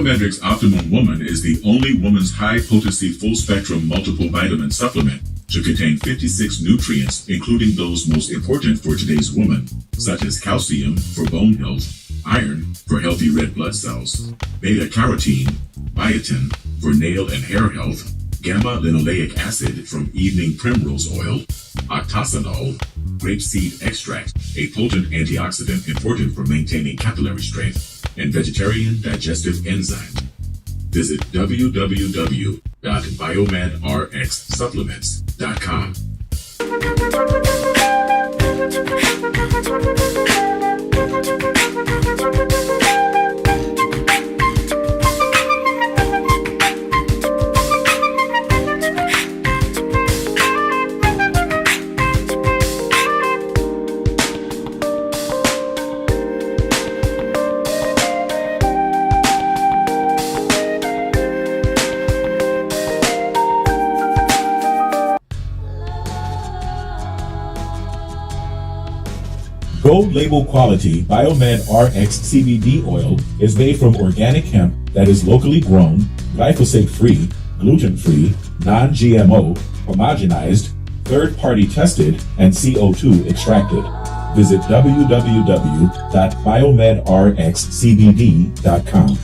BiomedRx Optimum Woman is the only woman's high-potency full-spectrum multiple vitamin supplement to contain 56 nutrients, including those most important for today's woman, such as calcium for bone health, iron for healthy red blood cells, beta-carotene, biotin for nail and hair health, gamma-linoleic acid from evening primrose oil, octasanol, grapeseed extract, a potent antioxidant important for maintaining capillary strength, and vegetarian digestive enzymes. Visit www.biomedrxsupplements.com. Gold label quality BiomedRx CBD oil is made from organic hemp that is locally grown, glyphosate-free, gluten-free, non-GMO, homogenized, third-party tested, and CO2 extracted. Visit www.biomedrxcbd.com.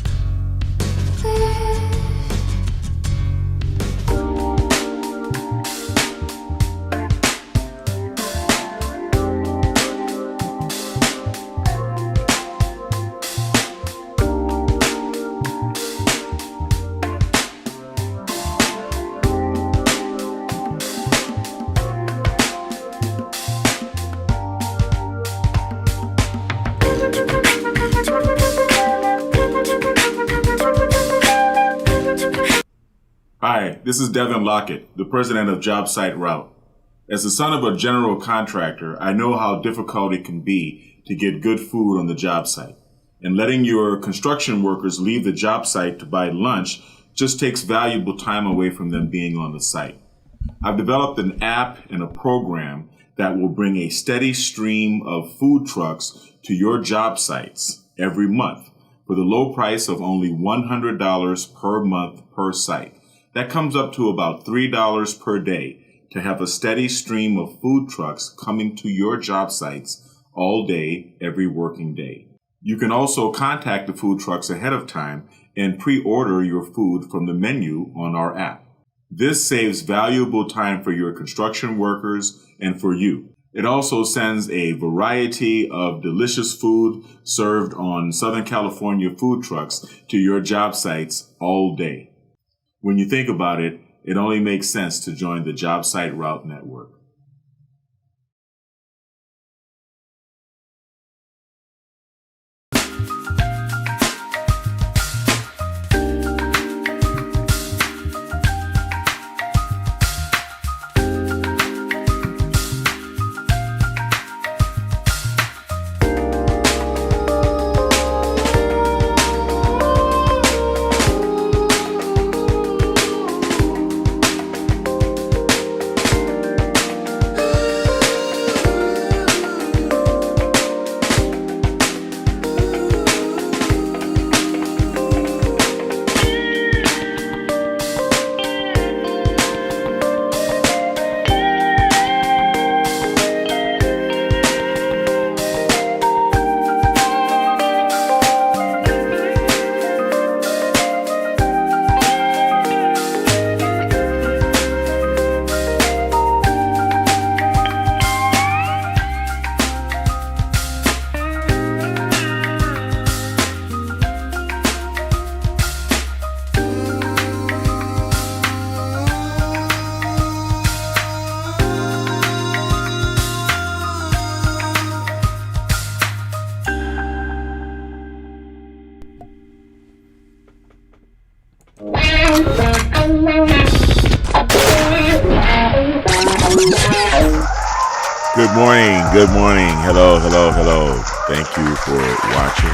Hi, this is Devin Lockett, the president of JobSite Route. As the son of a general contractor, I know how difficult it can be to get good food on the job site. And letting your construction workers leave the job site to buy lunch just takes valuable time away from them being on the site. I've developed an app and a program that will bring a steady stream of food trucks to your job sites every month for the low price of only $100 per month per site. That comes up to about $3 per day to have a steady stream of food trucks coming to your job sites all day, every working day. You can also contact the food trucks ahead of time and pre-order your food from the menu on our app. This saves valuable time for your construction workers and for you. It also sends a variety of delicious food served on Southern California food trucks to your job sites all day. When you think about it, it only makes sense to join the JobSite Route Network. Good morning. Hello. Thank you for watching.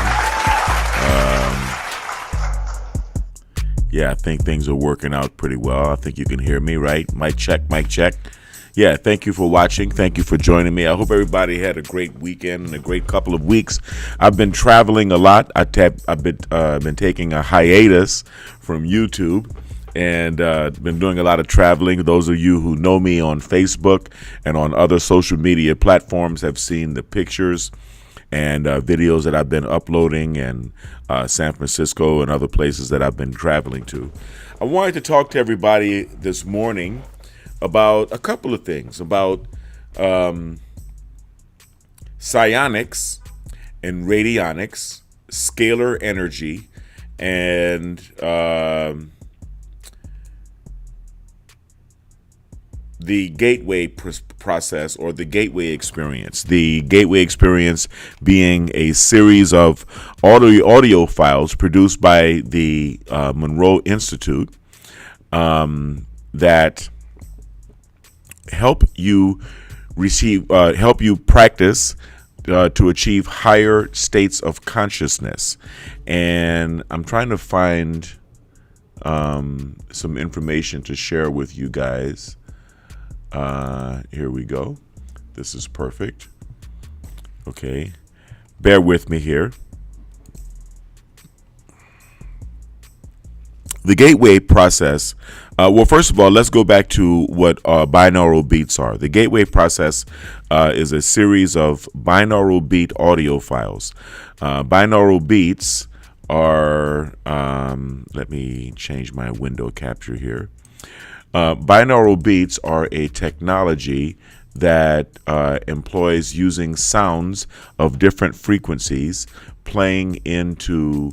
I think things are working out pretty well. I think you can hear me, right? Mic check. yeah, thank you for watching. Thank you for joining me. I hope everybody had a great weekend and a great couple of weeks. I've been traveling a lot. I've been taking a hiatus from YouTube and been doing a lot of traveling. Those of you who know me on Facebook and on other social media platforms have seen the pictures and videos that I've been uploading in San Francisco and other places that I've been traveling to. I wanted to talk to everybody this morning about a couple of things, about Psionics and Radionics, Scalar energy, and the gateway process, or the gateway experience. The gateway experience being a series of audio files produced by the Monroe Institute that help you practice to achieve higher states of consciousness. And I'm trying to find some information to share with you guys. Here we go. This is perfect. Okay, bear with me here. The gateway process, well, first of all, let's go back to what binaural beats are. The gateway process is a series of binaural beat audio files. Binaural beats are, let me change my window capture here. Binaural beats are a technology that employs using sounds of different frequencies playing into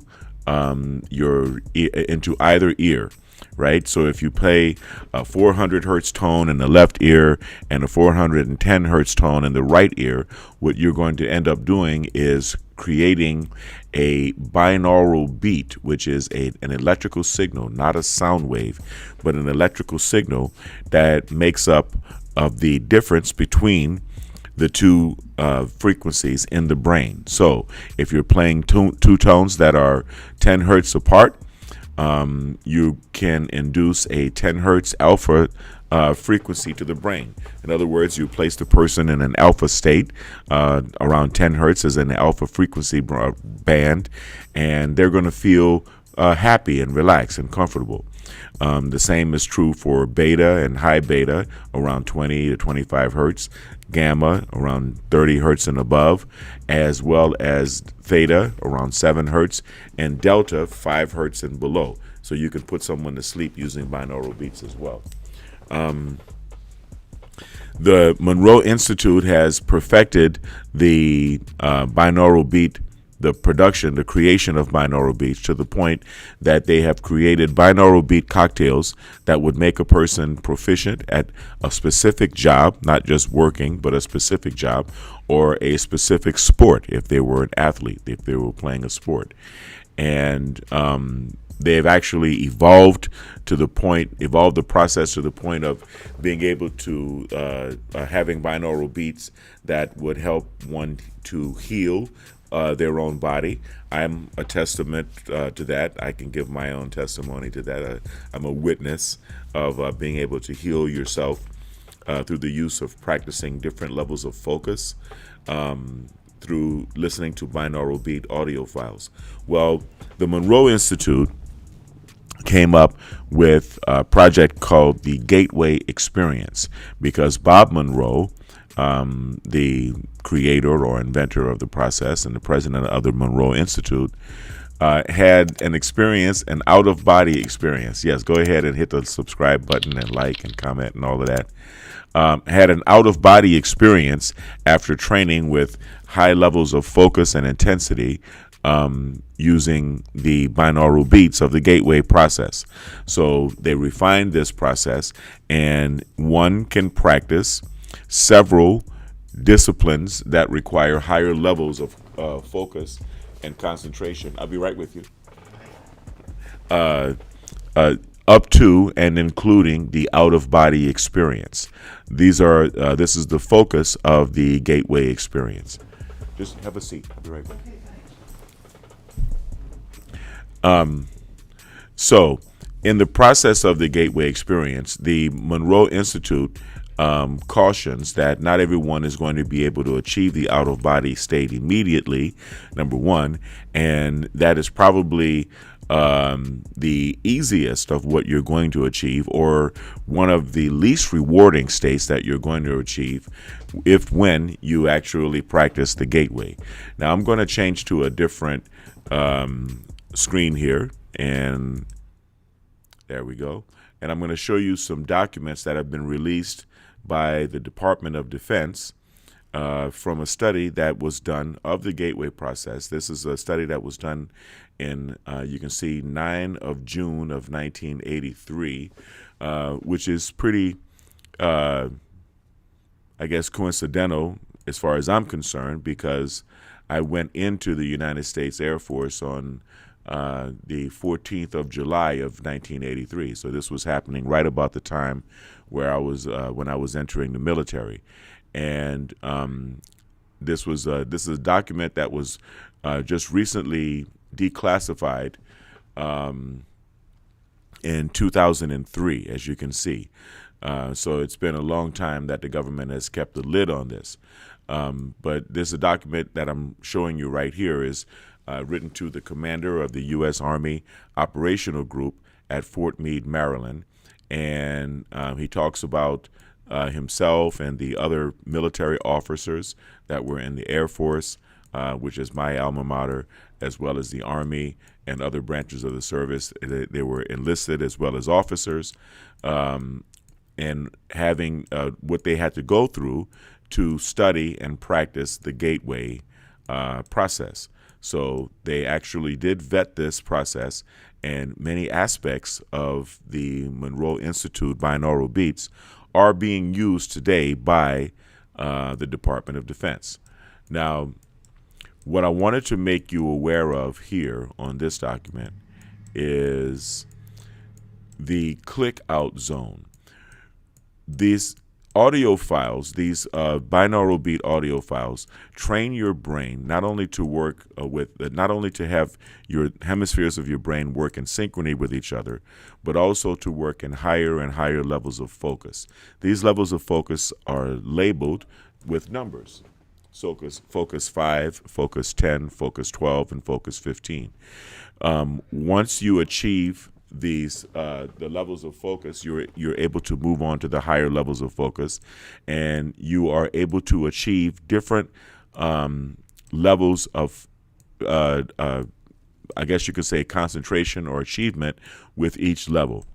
into either ear, right? So if you play a 400 hertz tone in the left ear and a 410 hertz tone in the right ear, what you're going to end up doing is creating a binaural beat, which is an electrical signal, not a sound wave, but an electrical signal that makes up of the difference between the two frequencies in the brain. So if you're playing two tones that are 10 hertz apart, you can induce a 10 hertz alpha frequency to the brain. In other words, you place the person in an alpha state, around 10 hertz is an alpha frequency band, and they're going to feel happy and relaxed and comfortable. The same is true for beta and high beta, around 20 to 25 hertz, gamma around 30 hertz and above, as well as theta around 7 hertz, and delta 5 hertz and below. So you can put someone to sleep using binaural beats as well. The Monroe Institute has perfected the binaural beat, the creation of binaural beats, to the point that they have created binaural beat cocktails that would make a person proficient at a specific job, not just working, but a specific job, or a specific sport if they were an athlete, if they were playing a sport. And they've actually evolved the process to the point of being able to having binaural beats that would help one to heal their own body. I'm a testament to that. I can give my own testimony to that. I'm a witness of being able to heal yourself through the use of practicing different levels of focus through listening to binaural beat audio files. Well, the Monroe Institute came up with a project called the Gateway Experience because Bob Monroe, the creator or inventor of the process and the president of the Monroe Institute, had an out-of-body experience. Yes, go ahead and hit the subscribe button and like and comment and all of that. Had an out-of-body experience after training with high levels of focus and intensity using the binaural beats of the gateway process. So they refined this process, and one can practice several disciplines that require higher levels of focus and concentration. I'll be right with you. Up to and including the out-of-body experience. This is the focus of the gateway experience. Just have a seat. I'll be right back. So in the process of the gateway experience, the Monroe Institute cautions that not everyone is going to be able to achieve the out-of-body state immediately, number one, and that is probably the easiest of what you're going to achieve, or one of the least rewarding states that you're going to achieve when you actually practice the gateway. Now I'm going to change to a different screen here, and there we go. And I'm going to show you some documents that have been released by the Department of Defense from a study that was done of the gateway process. This is a study that was done in, you can see, 9 of June of 1983, which is pretty, I guess, coincidental as far as I'm concerned, because I went into the United States Air Force on the 14th of July of 1983. So this was happening right about the time where I was when I was entering the military, and this is a document that was just recently declassified in 2003, as you can see. So it's been a long time that the government has kept the lid on this. But this is a document that I'm showing you right here is written to the commander of the U.S. Army Operational Group at Fort Meade, Maryland. And he talks about himself and the other military officers that were in the Air Force, which is my alma mater, as well as the Army and other branches of the service. They were enlisted as well as officers, and having what they had to go through to study and practice the gateway process. So they actually did vet this process, and many aspects of the Monroe Institute binaural beats are being used today by the Department of Defense. Now, what I wanted to make you aware of here on this document is the click out zone. These audio files, these binaural beat audio files, train your brain not only to work not only to have your hemispheres of your brain work in synchrony with each other, but also to work in higher and higher levels of focus. These levels of focus are labeled with numbers. Focus 5, focus 10, focus 12, and focus 15. Once you achieve these the levels of focus, you're able to move on to the higher levels of focus, and you are able to achieve different levels of I guess you could say concentration or achievement with each level.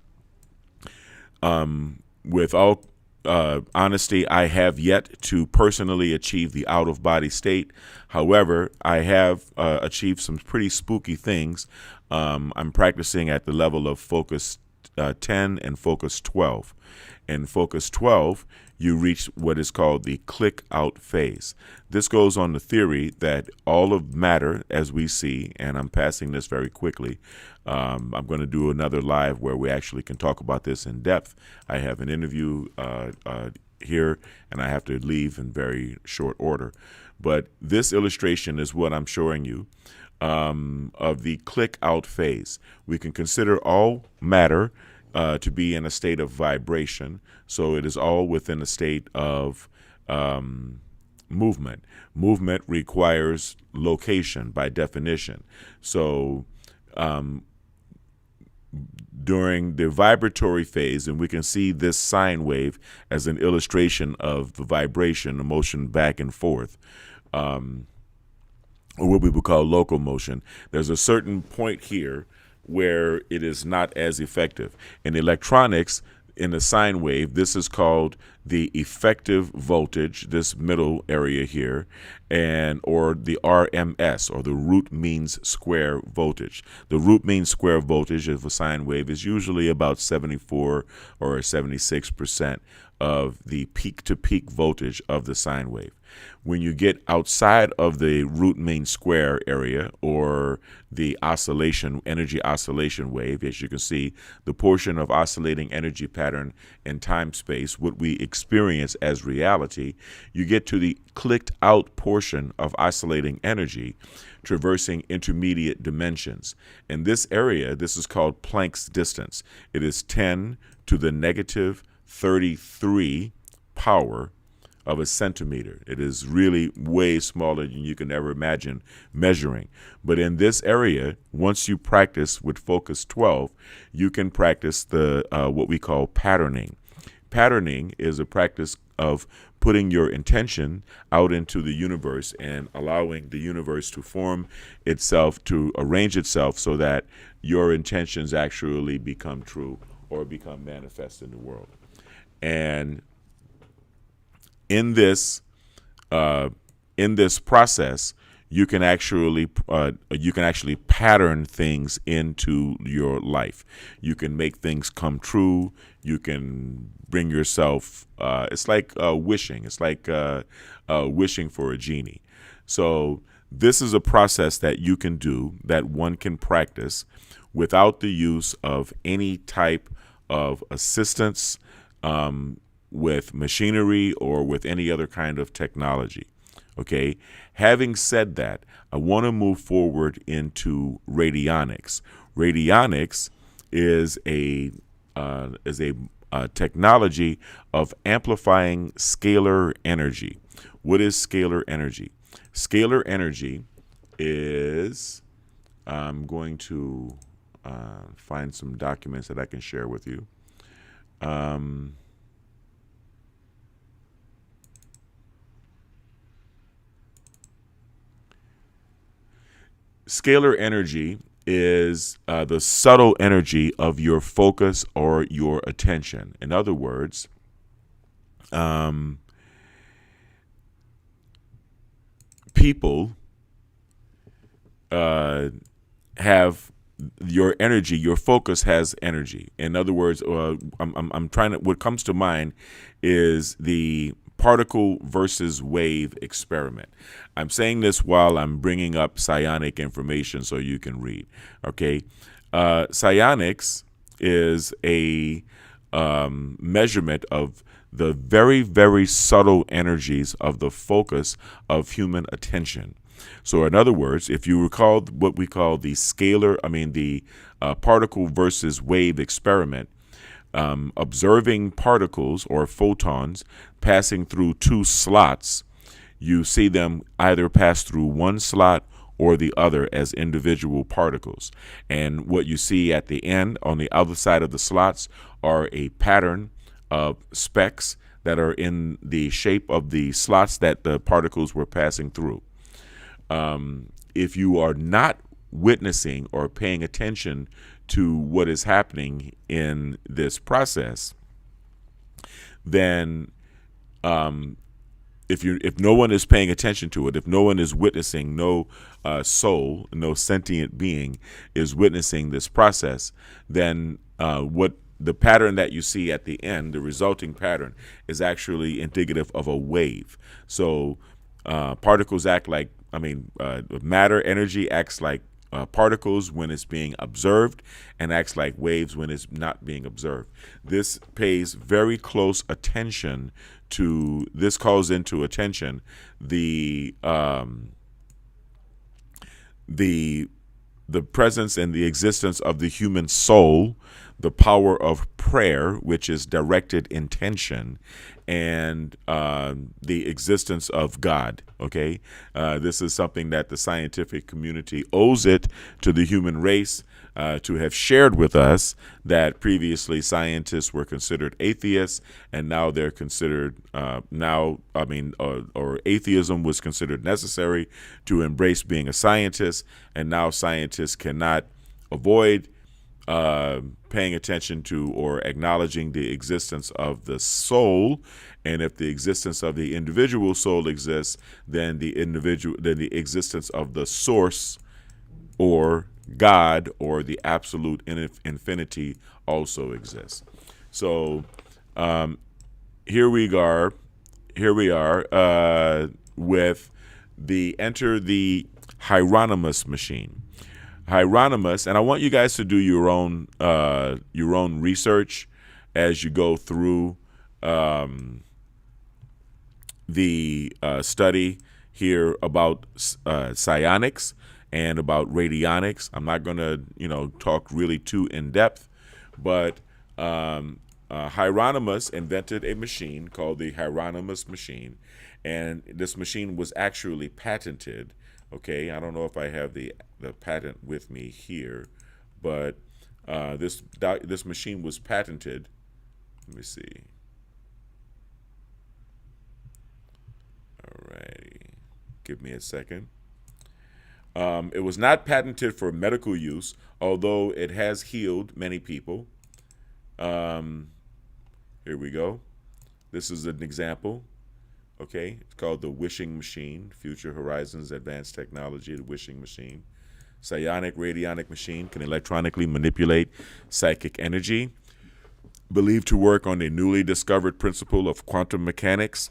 With all honesty, I have yet to personally achieve the out-of-body state. However, I have achieved some pretty spooky things. I'm practicing at the level of focus 10 and focus 12. In focus 12, you reach what is called the click-out phase. This goes on the theory that all of matter, as we see, and I'm passing this very quickly. I'm going to do another live where we actually can talk about this in depth. I have an interview here, and I have to leave in very short order. But this illustration is what I'm showing you of the click-out phase. We can consider all matter to be in a state of vibration, so it is all within a state of movement. Movement requires location by definition. So during the vibratory phase, and we can see this sine wave as an illustration of the vibration, the motion back and forth, or what we would call local motion. There's a certain point here where it is not as effective. In electronics, in the sine wave, this is called the effective voltage, this middle area here, or the RMS, or the root means square voltage. The root means square voltage of a sine wave is usually about 74 or 76% of the peak-to-peak voltage of the sine wave. When you get outside of the root mean square area, or the energy oscillation wave, as you can see, the portion of oscillating energy pattern in time-space, what we experience as reality, you get to the clicked out portion of oscillating energy, traversing intermediate dimensions. In this area, this is called Planck's distance. It is 10 to the negative 33 power of a centimeter. It is really way smaller than you can ever imagine measuring. But in this area, once you practice with Focus 12, you can practice the what we call patterning. Patterning is a practice of putting your intention out into the universe and allowing the universe to form itself, to arrange itself so that your intentions actually become true or become manifest in the world. And in this process, you can actually pattern things into your life. You can make things come true. You can bring yourself. It's like wishing. It's like wishing for a genie. So this is a process that you can do, that one can practice without the use of any type of assistance with machinery or with any other kind of technology. Okay. Having said that, I want to move forward into radionics. Radionics is a technology of amplifying scalar energy. What is scalar energy? Scalar energy is, I'm going to find some documents that I can share with you. Scalar energy is the subtle energy of your focus or your attention. In other words, people have your energy, your focus has energy. In other words, I'm trying to, what comes to mind is the particle versus wave experiment. I'm saying this while I'm bringing up psionic information so you can read. Okay. Psionics is a measurement of the very, very subtle energies of the focus of human attention. So in other words, if you recall what we call the particle versus wave experiment, observing particles or photons passing through two slots, you see them either pass through one slot or the other as individual particles. And what you see at the end on the other side of the slots are a pattern of specks that are in the shape of the slots that the particles were passing through. If you are not witnessing or paying attention to what is happening in this process, then if no one is paying attention to it, if no one is witnessing, no soul, no sentient being is witnessing this process, then what the pattern that you see at the end, the resulting pattern, is actually indicative of a wave. So particles act like, matter, energy acts like particles when it's being observed and acts like waves when it's not being observed. This pays very close attention to, this calls into attention the presence and the existence of the human soul, the power of prayer, which is directed intention, and the existence of God. Okay, this is something that the scientific community owes it to the human race to have shared with us, that previously scientists were considered atheists, and now they're considered or atheism was considered necessary to embrace being a scientist, and now scientists cannot avoid paying attention to or acknowledging the existence of the soul. And if the existence of the individual soul exists, then the existence of the source or God or the absolute infinity also exists. So here we are with the Hieronymus machine. Hieronymus, and I want you guys to do your own research as you go through the study here about Psionics and about Radionics. I'm not going to talk really too in depth, but Hieronymus invented a machine called the Hieronymus machine, and this machine was actually patented. Okay, I don't know if I have the patent with me here, but this machine was patented. Let me see. Alrighty, give me a second. It was not patented for medical use, although it has healed many people. Here we go. This is an example. Okay, it's called the wishing machine, Future Horizons Advanced Technology, the wishing machine. Psionic radionic machine can electronically manipulate psychic energy. Believed to work on the newly discovered principle of quantum mechanics.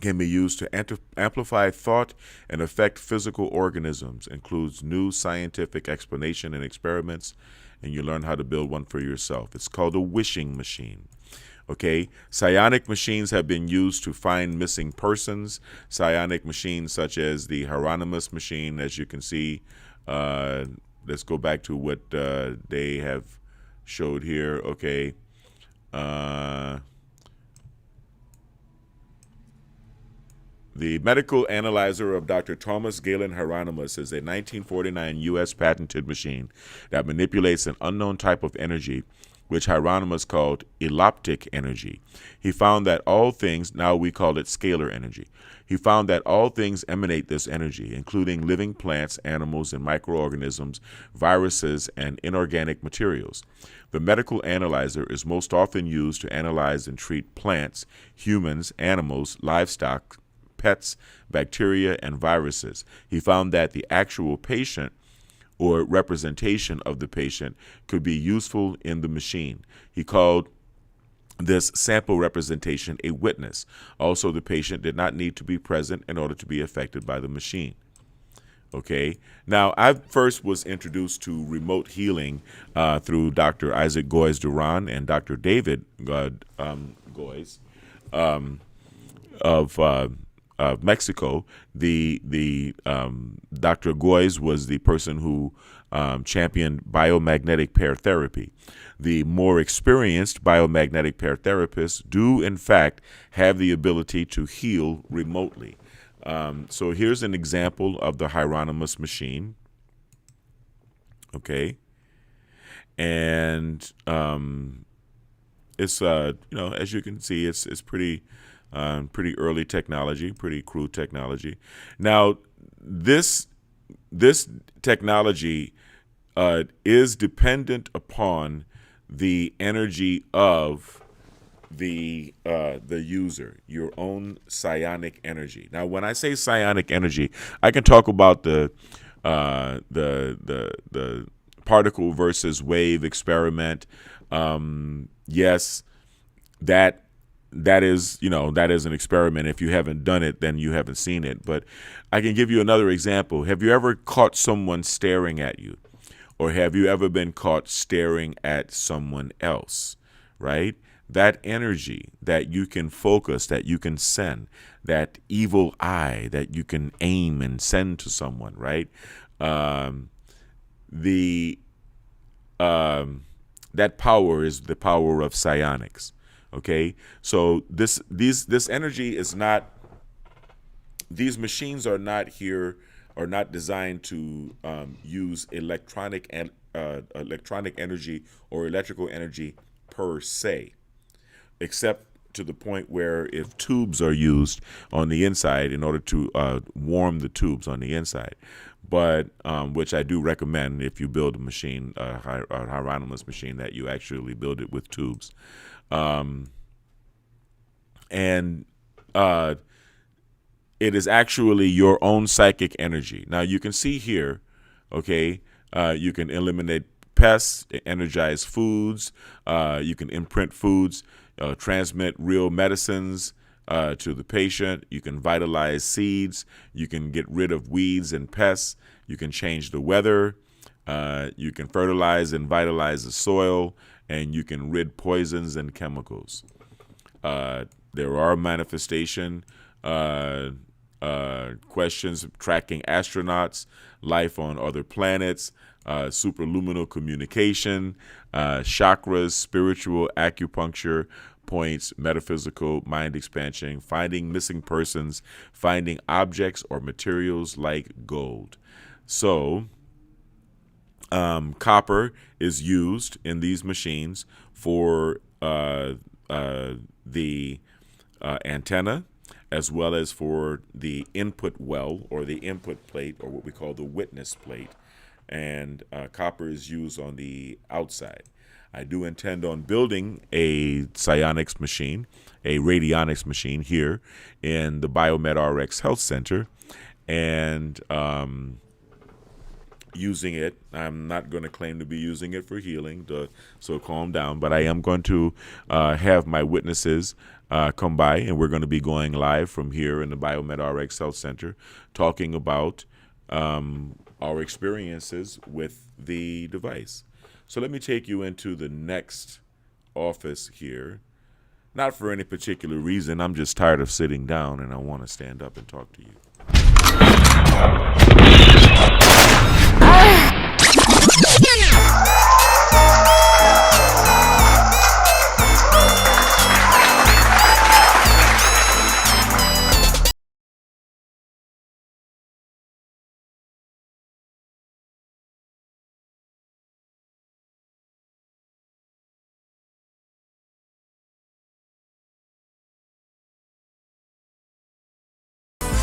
Can be used to amplify thought and affect physical organisms. Includes new scientific explanation and experiments, and you learn how to build one for yourself. It's called a wishing machine. Okay, psionic machines have been used to find missing persons. Psionic machines such as the Hieronymus machine, as you can see. Let's go back to what they have showed here. Okay. The medical analyzer of Dr. Thomas Galen Hieronymus is a 1949 U.S. patented machine that manipulates an unknown type of energy, which Hieronymus called eloptic energy. He found that all things, now we call it scalar energy. He found that all things emanate this energy, including living plants, animals, and microorganisms, viruses, and inorganic materials. The medical analyzer is most often used to analyze and treat plants, humans, animals, livestock, pets, bacteria, and viruses. He found that the actual patient or representation of the patient could be useful in the machine. He called this sample representation a witness. Also, the patient did not need to be present in order to be affected by the machine. Okay. Now, I first was introduced to remote healing through Dr. Isaac Goyes Duran and Dr. David Goyes of Mexico. The Dr. Goyes was the person who championed biomagnetic pair therapy. The more experienced biomagnetic pair therapists do, in fact, have the ability to heal remotely. So here's an example of the Hieronymus machine. Okay, and it's as you can see, it's pretty early technology, pretty crude technology. Now, this technology is dependent upon the energy of the user, your own psionic energy. Now, when I say psionic energy, I can talk about the particle versus wave experiment. Yes, that is an experiment. If you haven't done it, then you haven't seen it. But I can give you another example. Have you ever caught someone staring at you? Or have you ever been caught staring at someone else, right? That energy that you can focus, that you can send, that evil eye that you can aim and send to someone, right? That power is the power of psionics. Okay, so this energy is not. These machines are not here, are not designed to use electronic energy or electrical energy per se, except to the point where if tubes are used on the inside in order to warm the tubes on the inside. But which I do recommend if you build a machine, a Hieronymus machine, that you actually build it with tubes. It is actually your own psychic energy. Now you can see here, okay, you can eliminate pests, energize foods, you can imprint foods, transmit real medicines to the patient, you can vitalize seeds, you can get rid of weeds and pests, you can change the weather, you can fertilize and vitalize the soil, and you can rid poisons and chemicals. There are manifestation questions tracking astronauts, life on other planets, superluminal communication, chakras, spiritual acupuncture points, metaphysical mind expansion, finding missing persons, finding objects or materials like gold. So, copper is used in these machines for the antenna, as well as for the input well, or the input plate, or what we call the witness plate. And copper is used on the outside. I do intend on building a Psionics machine, a Radionics machine here in the BiomedRx Health Center, and using it. I'm not going to claim to be using it for healing, so calm down, but I am going to have my witnesses come by, and we're going to be going live from here in the BiomedRx Health Center, talking about our experiences with the device. So let me take you into the next office here. Not for any particular reason. I'm just tired of sitting down, and I want to stand up and talk to you.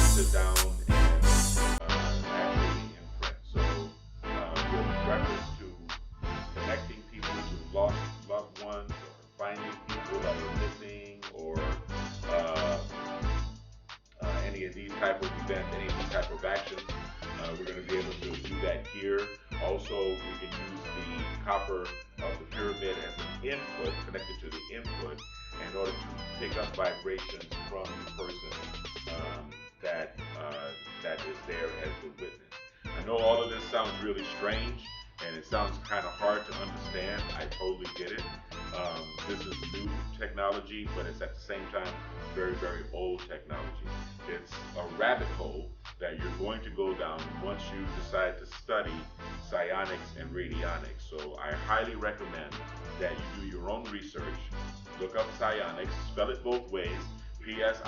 Sit down and actually imprint. So, with reference to connecting people to loved ones, or finding people that are missing, or any of these type of events, any of these type of actions, we're going to be able to do that here. Also, we can use the copper of the pyramid as an input, connected to the input, in order to pick up vibrations from the person that is there as the witness. I know all of this sounds really strange, and it sounds kind of hard to understand. I totally get it. This is new technology, but it's at the same time very, very old technology. It's a rabbit hole that you're going to go down once you decide to study Psionics and Radionics. So I highly recommend that you do your own research. Look up Psionics, spell it both ways, Psionics,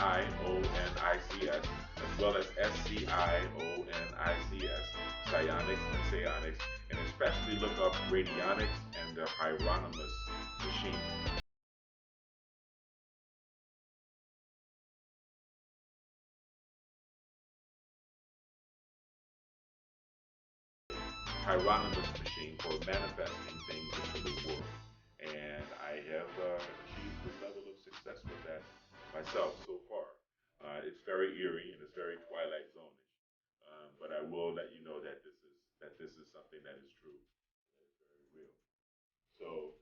as well as Scionics, Psionics and Psionics, and especially look up Radionics and the Hieronymus machine. Hieronymus machine for manifesting things into the world. And I have achieved this level of success with that myself so far. It's very eerie and it's very Twilight Zone-ish, but I will let you know that this is something that is true, that is very real. So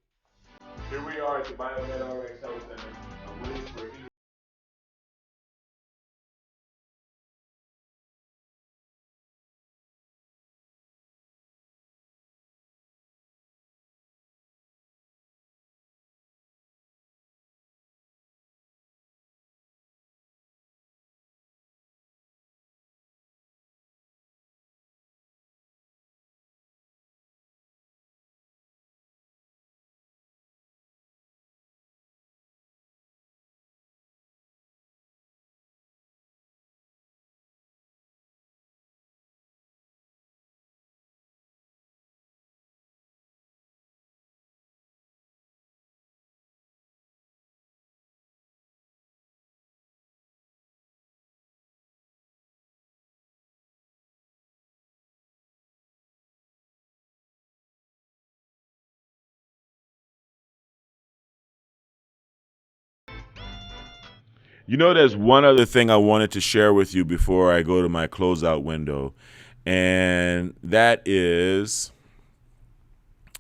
here we are at the BiomedRx Health Center. I'm waiting for you. You know, there's one other thing I wanted to share with you before I go to my closeout window, and that is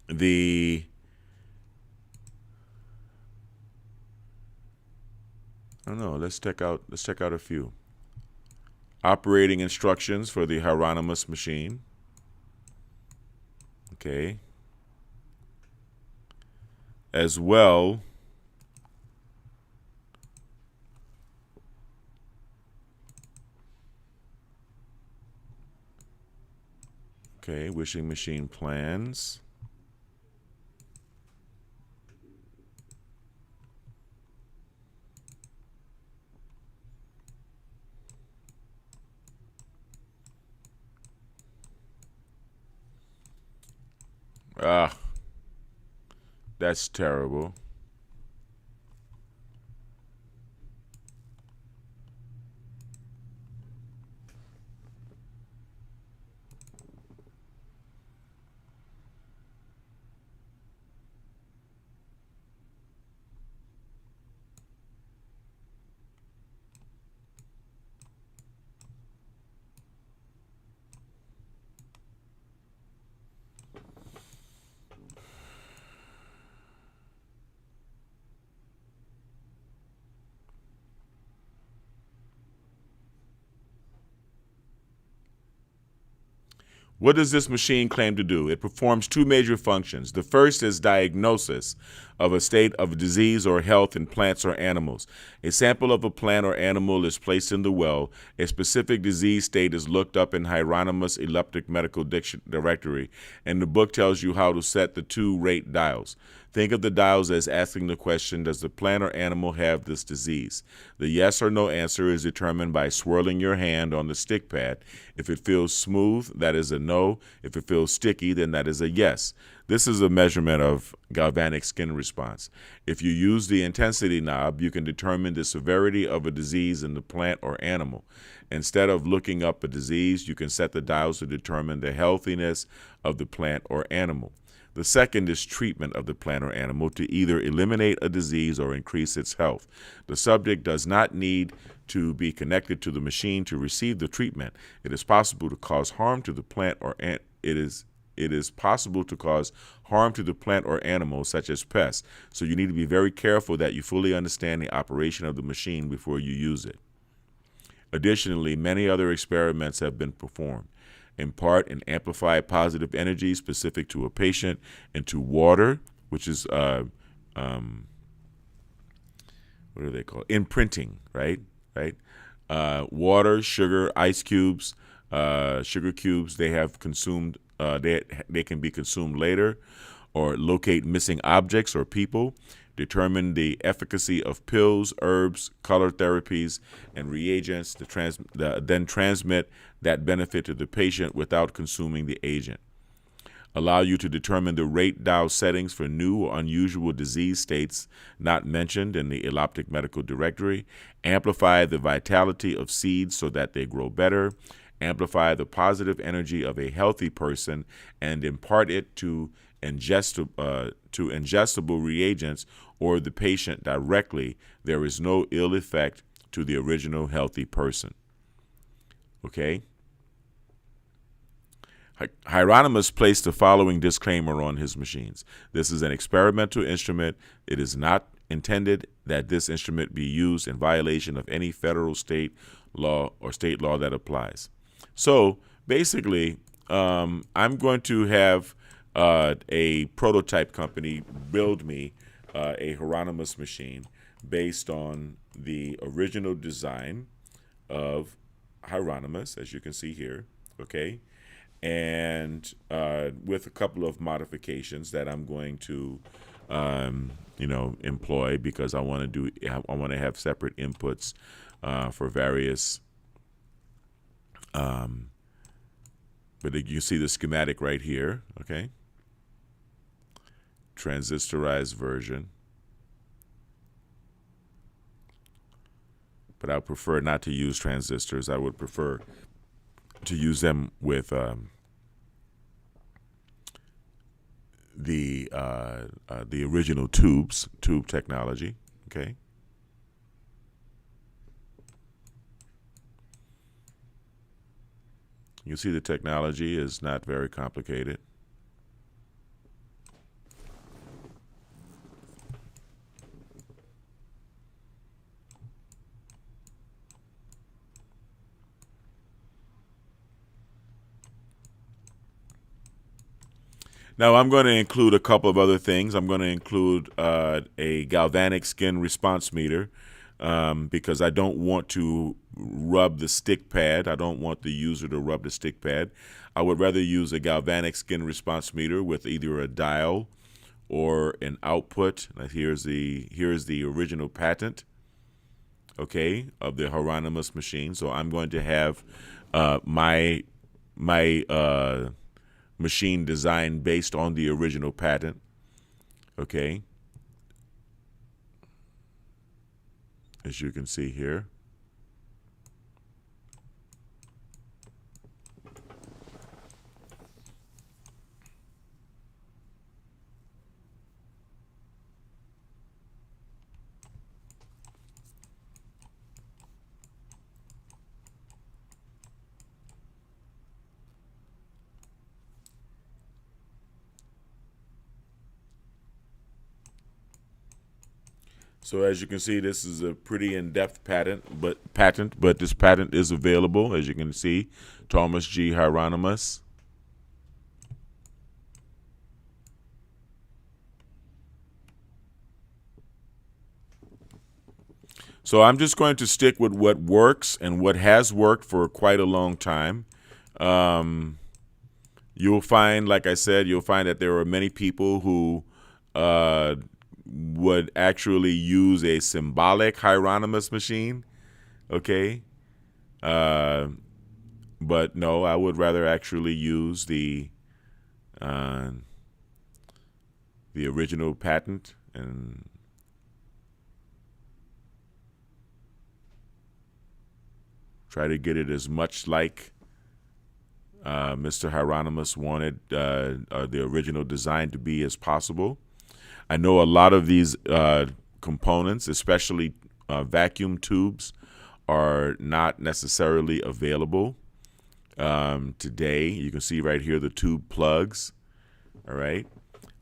the I don't know. Let's check out a few operating instructions for the Hieronymus machine. Okay. As well, Okay, wishing machine plans. Ah, that's terrible. What does this machine claim to do? It performs two major functions. The first is diagnosis of a state of disease or health in plants or animals. A sample of a plant or animal is placed in the well. A specific disease state is looked up in Hieronymus Elliptic Medical Directory, and the book tells you how to set the two rate dials. Think of the dials as asking the question, does the plant or animal have this disease? The yes or no answer is determined by swirling your hand on the stick pad. If it feels smooth, that is a no. If it feels sticky, then that is a yes. This is a measurement of galvanic skin response. If you use the intensity knob, you can determine the severity of a disease in the plant or animal. Instead of looking up a disease, you can set the dials to determine the healthiness of the plant or animal. The second is treatment of the plant or animal to either eliminate a disease or increase its health. The subject does not need to be connected to the machine to receive the treatment. It is possible to cause harm to the plant or it is possible to cause harm to the plant or animal, such as pests. So you need to be very careful that you fully understand the operation of the machine before you use it. Additionally, many other experiments have been performed. Impart and amplify positive energy specific to a patient into water, which is what do they call it? Imprinting, right? Water, sugar, ice cubes, sugar cubes. They have consumed. They can be consumed later, or locate missing objects or people. Determine the efficacy of pills, herbs, color therapies, and reagents to then transmit that benefit to the patient without consuming the agent. Allow you to determine the rate dial settings for new or unusual disease states not mentioned in the Elliptic Medical Directory. Amplify the vitality of seeds so that they grow better. Amplify the positive energy of a healthy person and impart it to ingestible reagents or the patient directly. There is no ill effect to the original healthy person. Okay? Hieronymus placed the following disclaimer on his machines. This is an experimental instrument. It is not intended that this instrument be used in violation of any federal, state law, or state law that applies. So basically, I'm going to have a prototype company build me a Hieronymus machine based on the original design of Hieronymus, as you can see here, okay? And with a couple of modifications that I'm going to, employ, because I want to have separate inputs for various. But you see the schematic right here, okay? Transistorized version. But I prefer not to use transistors. I would prefer to use them with the original tube technology, okay? You see the technology is not very complicated. Now I'm going to include a couple of other things. I'm going to include a galvanic skin response meter because I don't want to rub the stick pad. I don't want the user to rub the stick pad. I would rather use a galvanic skin response meter with either a dial or an output. Now here's the original patent, okay, of the Hieronymus machine. So I'm going to have my machine designed based on the original patent, okay, as you can see here. So as you can see, this is a pretty in-depth patent, but this patent is available, as you can see, Thomas G. Hieronymus. So I'm just going to stick with what works and what has worked for quite a long time. You'll find, like I said, you'll find that there are many people who would actually use a symbolic Hieronymus machine, okay? But no, I would rather actually use the original patent and try to get it as much like Mr. Hieronymus wanted the original design to be as possible. I know a lot of these components, especially vacuum tubes, are not necessarily available today. You can see right here the tube plugs, all right?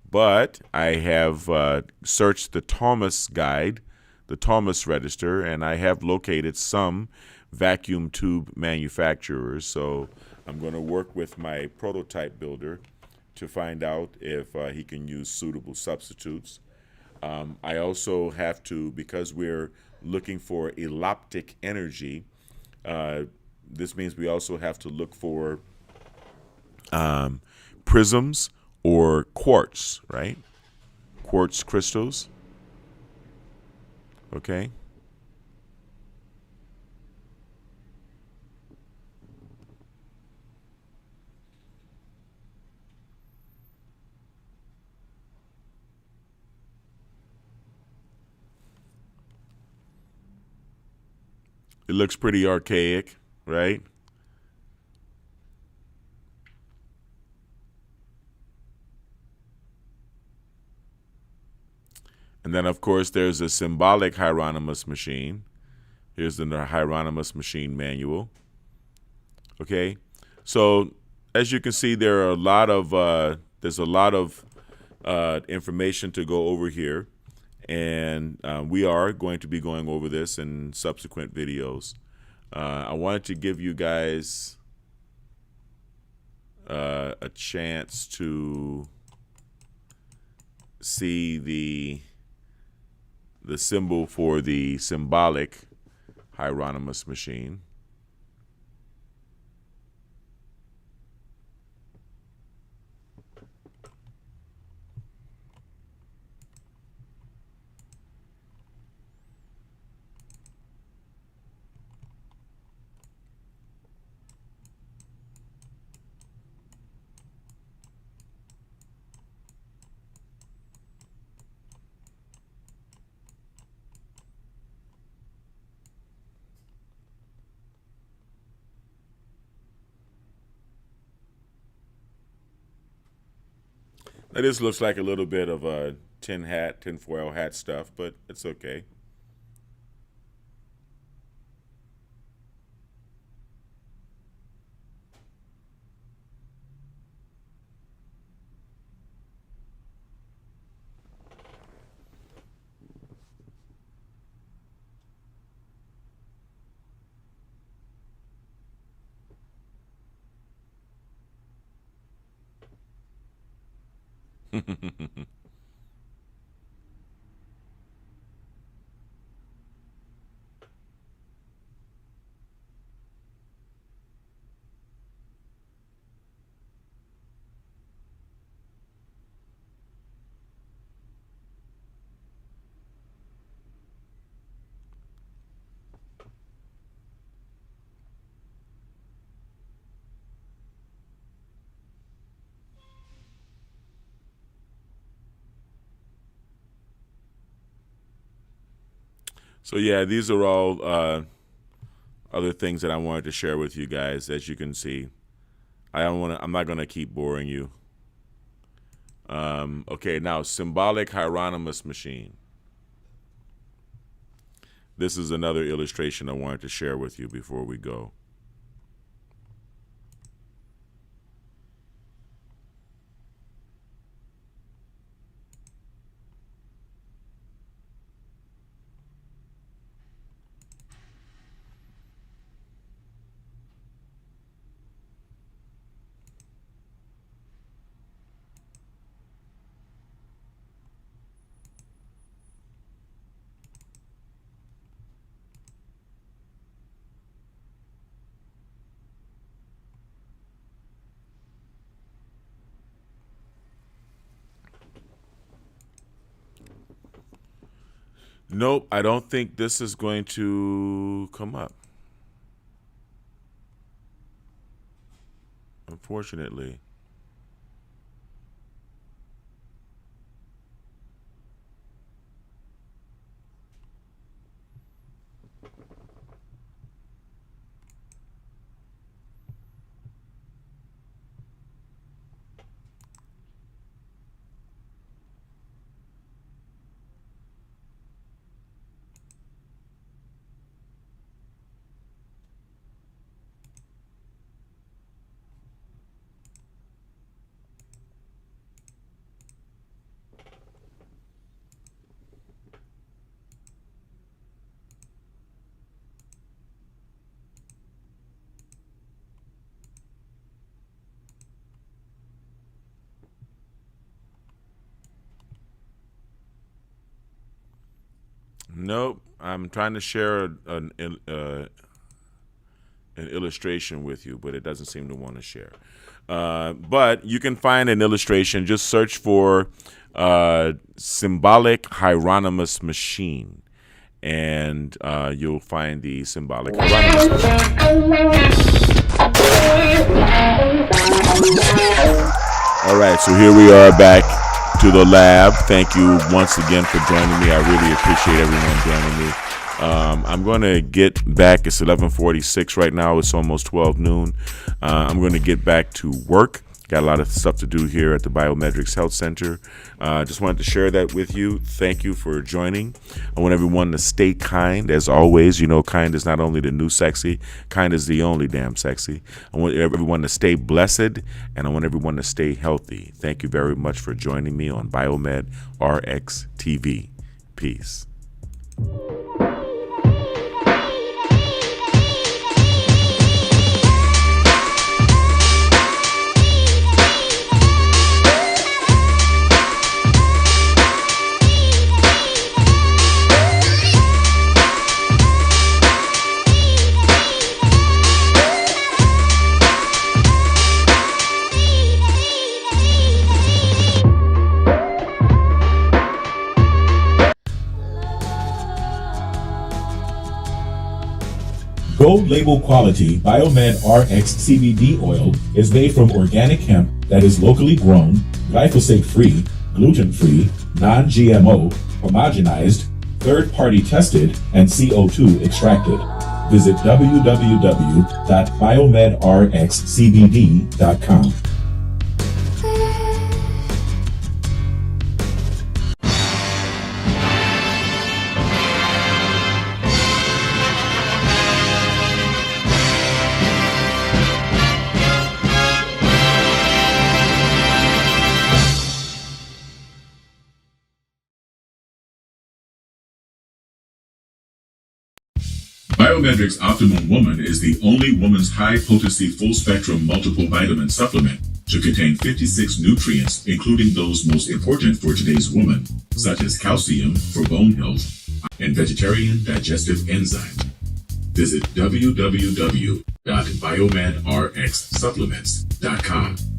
But I have searched the Thomas guide, the Thomas register, and I have located some vacuum tube manufacturers. So I'm going to work with my prototype builder to find out if he can use suitable substitutes. I also have to, because we're looking for eloptic energy, this means we also have to look for prisms or quartz, right? Quartz crystals, okay? It looks pretty archaic, right? And then, of course, there's a symbolic Hieronymus machine. Here's the Hieronymus machine manual. Okay, so as you can see, there are a lot of there's a lot of information to go over here. And we are going to be going over this in subsequent videos. I wanted to give you guys a chance to see the symbol for the symbolic Hieronymus machine. Now, this looks like a little bit of a tinfoil hat stuff, but it's okay. So yeah, these are all other things that I wanted to share with you guys. As you can see, I'm not going to keep boring you. Okay, now symbolic Hieronymus machine. This is another illustration I wanted to share with you before we go. Nope, I don't think this is going to come up. Unfortunately. Nope, I'm trying to share an illustration with you, but it doesn't seem to want to share. But you can find an illustration. Just search for symbolic Hieronymus machine, and you'll find the symbolic Hieronymus machine. All right, so here we are back to the lab. Thank you once again for joining me. I really appreciate everyone joining me. I'm going to get back. It's 11:46 right now. It's almost 12 noon. I'm going to get back to work. Got a lot of stuff to do here at the BiomedRx Health Center. Just wanted to share that with you. Thank you for joining. I want everyone to stay kind. As always, you know, kind is not only the new sexy, kind is the only damn sexy. I want everyone to stay blessed, and I want everyone to stay healthy. Thank you very much for joining me on BiomedRx TV. Peace. Gold label quality BiomedRx CBD oil is made from organic hemp that is locally grown, glyphosate free, gluten free, non-GMO, homogenized, third-party tested, and CO2 extracted. Visit www.biomedrxcbd.com. BiomedRx Optimum Woman is the only woman's high-potency full-spectrum multiple vitamin supplement to contain 56 nutrients, including those most important for today's woman, such as calcium for bone health and vegetarian digestive enzymes. Visit www.biomedrxsupplements.com.